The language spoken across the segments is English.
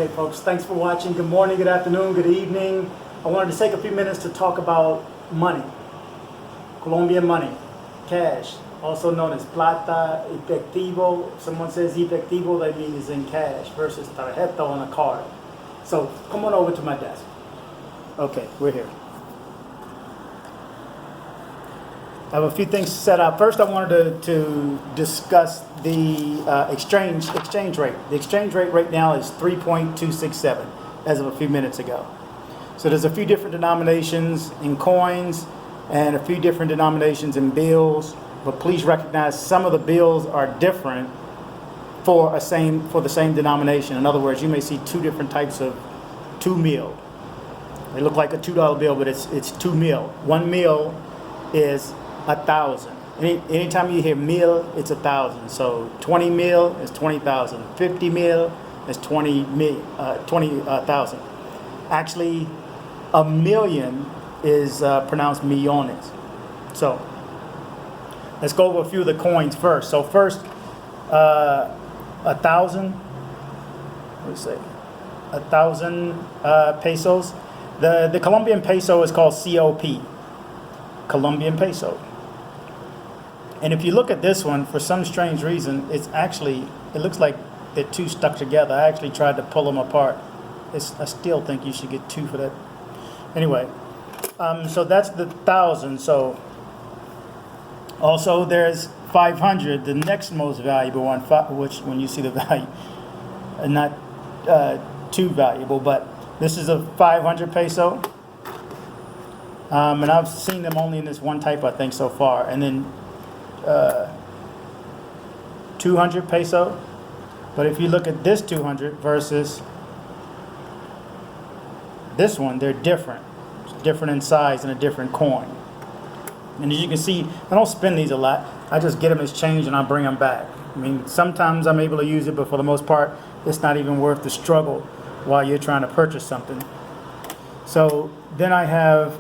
Okay, folks, thanks for watching. Good morning, good afternoon, good evening. I wanted to take a few minutes to talk about money. Colombian money, cash, also known as plata, efectivo. If someone says efectivo, that means in cash versus tarjeta on a card. So come on over to my desk. Okay, we're here. I have a few things set up. First, I wanted to discuss the exchange rate. The exchange rate right now is 3.267 as of a few minutes ago. So there's a few different denominations in coins and a few different denominations in bills. But please recognize some of the bills are different for the same denomination. In other words, you may see two different types of 2 mil. They look like a $2 bill, but it's 2 mil. 1 mil is 1,000. Anytime you hear mil, it's 1,000. So 20 mil is 20,000. 50 mil is 20,000. Actually, a million is pronounced millones. So let's go over a few of the coins first. So first, 1,000. What do you say? 1,000 pesos. The Colombian peso is called COP, Colombian Peso. And if you look at this one, for some strange reason, it looks like they're two stuck together. I actually tried to pull them apart. I still think you should get two for that. Anyway, so that's the 1,000. So also there's 500, the next most valuable one, which when you see the value, not too valuable, but this is a 500 peso. And I've seen them only in this one type, I think, so far. And then 200 peso. But if you look at this 200 versus this one, they're different. It's different in size and a different coin. And as you can see, I don't spend these a lot. I just get them as change and I bring them back. I mean, sometimes I'm able to use it, but for the most part, it's not even worth the struggle while you're trying to purchase something. So then I have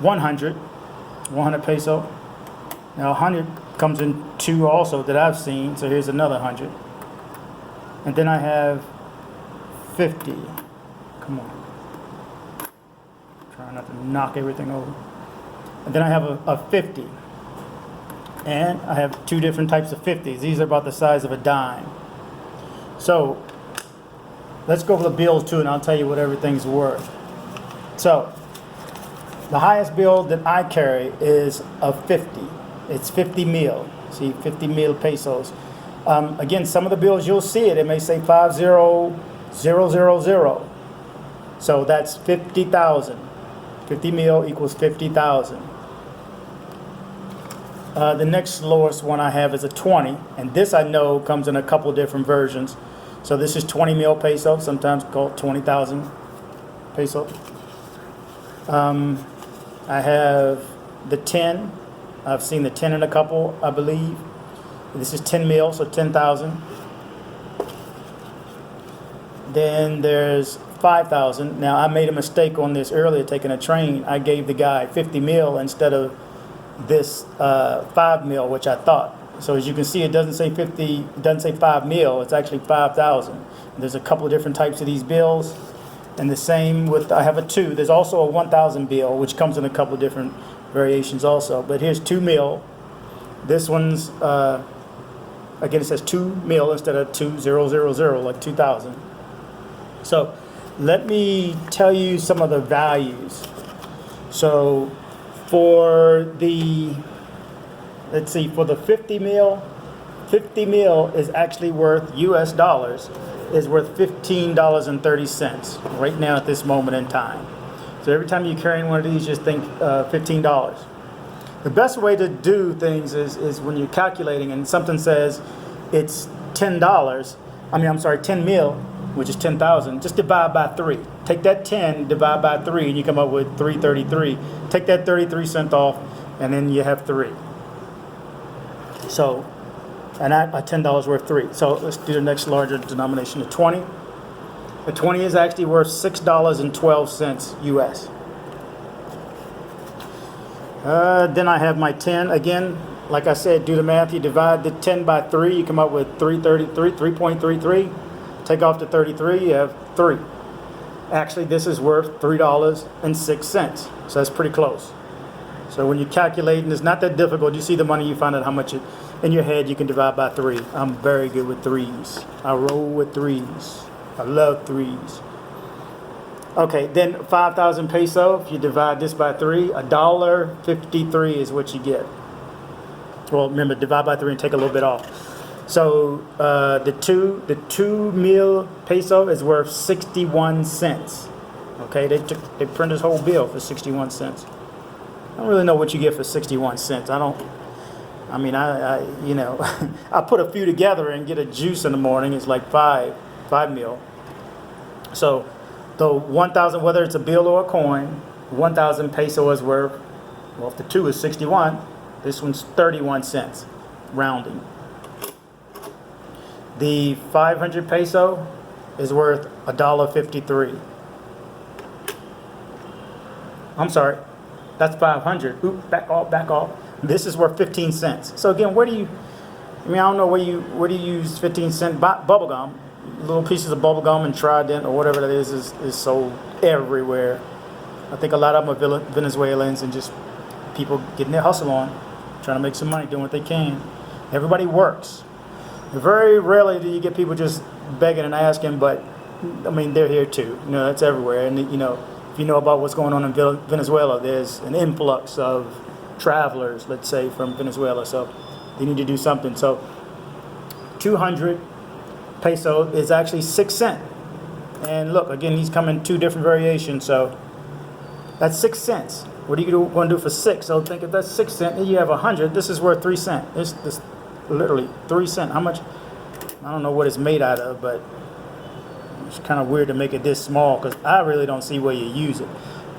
100 peso. Now 100 comes in two also that I've seen. So here's another 100. And then I have 50. Come on. Trying not to knock everything over. And then I have a 50. And I have two different types of 50s. These are about the size of a dime. So let's go over the bills too, and I'll tell you what everything's worth. So the highest bill that I carry is a 50. It's 50 mil. See, 50 mil pesos. Again, some of the bills you'll see it may say 50000. So that's 50,000. 50 mil equals 50,000. The next lowest one I have is a 20, and this I know comes in a couple different versions. So this is 20 mil peso, sometimes called 20,000 peso. I have the 10. I've seen the 10 in a couple, I believe. This is 10 mil, so 10,000. Then there's 5,000. Now, I made a mistake on this earlier, taking a train. I gave the guy 50 mil instead of this 5 mil, which I thought. So as you can see, it doesn't say 50, it doesn't say 5 mil, it's actually 5,000. There's a couple of different types of these bills. And the same with, I have a 2. There's also a 1,000 bill, which comes in a couple of different variations also. But here's 2 mil. This one's, again, it says 2 mil instead of 2000, like 2,000. So let me tell you some of the values. So for the, let's see, for the 50 mil is actually worth US dollars, is worth $15.30 right now at this moment in time. So every time you're carrying one of these, just think $15. The best way to do things is when you're calculating and something says it's $10, 10 mil, which is 10,000, just divide by 3. Take that 10, divide by 3, and you come up with 333. Take that 33 cents off, and then you have 3. So, and a $10 worth 3. So let's do the next larger denomination, the 20. The 20 is actually worth $6.12 US. Then I have my 10. Again, like I said, do the math. You divide the 10 by 3, you come up with 3.33. Take off the 33, you have 3. Actually, this is worth $3.06. So that's pretty close. So when you're calculating, it's not that difficult. You see the money, you find out how much in your head you can divide by 3. I'm very good with 3s. I roll with 3s. I love 3s. Okay, then 5,000 peso, if you divide this by 3, $1.53 is what you get. Well, remember, divide by 3 and take a little bit off. So the two mil peso is worth 61 cents. Okay, they print this whole bill for 61 cents. I don't really know what you get for 61 cents. I you know, I put a few together and get a juice in the morning. It's like 5 mil. So the 1,000, whether it's a bill or a coin, 1,000 peso is worth, well, if the 2 is 61, this one's 31 cents, rounding. The 500 peso is worth $1.53. I'm sorry, that's 500. Oop, back off. This is worth 15 cents. So again, where do you, I don't know where do you use 15-cent bubble gum? Little pieces of bubble gum and Trident or whatever that is sold everywhere. I think a lot of them are Venezuelans and just people getting their hustle on, trying to make some money, doing what they can. Everybody works. Very rarely do you get people just begging and asking, but they're here too. You know, that's everywhere. And you know, if you know about what's going on in Venezuela, there's an influx of travelers, let's say, from Venezuela. So they need to do something. So 200 peso is actually 6 cents. And look, again, these come in 2 different variations. So that's 6 cents. What are you going to do for 6? So think if that's 6 cents, and you have 100. This is worth 3 cents. This literally 3 cents. How much? I don't know what it's made out of, but it's kind of weird to make it this small because I really don't see where you use it.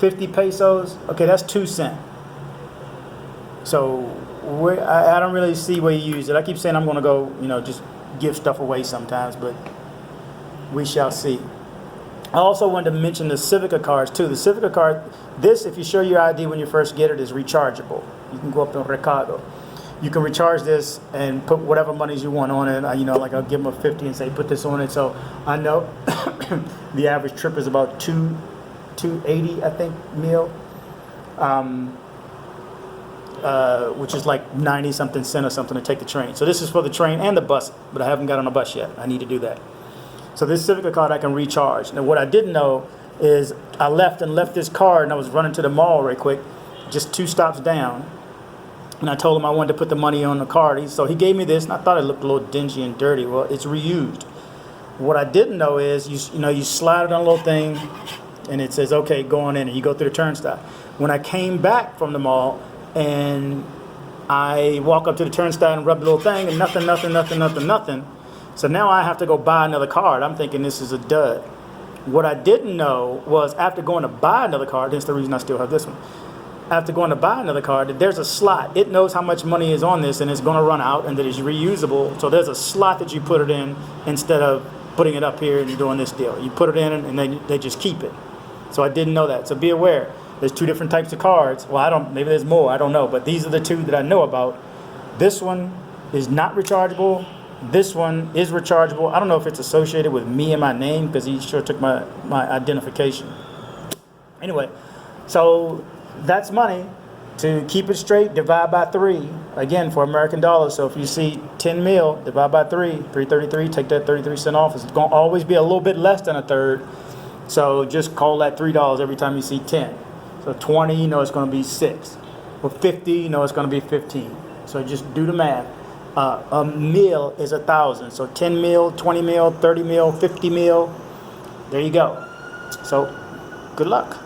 50 pesos. Okay, that's 2 cents. So I don't really see where you use it. I keep saying I'm going to go, just give stuff away sometimes, but we shall see. I also wanted to mention the Civica cards too. The Civica card, this, if you show your ID when you first get it, is rechargeable. You can go up to Ricardo. You can recharge this and put whatever monies you want on it. Like I'll give them a 50 and say put this on it. So I know the average trip is about 280, I think, mil, which is like 90 something cent or something to take the train. So this is for the train and the bus, but I haven't got on a bus yet. I need to do that. So this Civica card I can recharge. Now what I didn't know is I left this card and I was running to the mall right quick, just 2 stops down. And I told him I wanted to put the money on the card. So he gave me this, and I thought it looked a little dingy and dirty. Well, it's reused. What I didn't know is you slide it on a little thing, and it says, okay, go on in, and you go through the turnstile. When I came back from the mall, and I walk up to the turnstile and rub the little thing, and nothing. So now I have to go buy another card. I'm thinking this is a dud. What I didn't know was after going to buy another card, that's the reason I still have this one. After going to buy another card, there's a slot. It knows how much money is on this and it's going to run out and that it's reusable. So there's a slot that you put it in instead of putting it up here and doing this deal. You put it in and they just keep it. So I didn't know that. So be aware. There's 2 different types of cards. Well, maybe there's more. I don't know. But these are the 2 that I know about. This one is not rechargeable. This one is rechargeable. I don't know if it's associated with me and my name because he sure took my identification. Anyway, so that's money. To keep it straight, divide by 3. Again, for American dollars. So if you see 10 mil, divide by 3, 333, take that 33 cent off. It's going to always be a little bit less than a third. So just call that $3 every time you see 10. So 20, it's going to be 6. For 50, it's going to be 15. So just do the math. A mil is 1,000. So 10 mil, 20 mil, 30 mil, 50 mil. There you go. So good luck.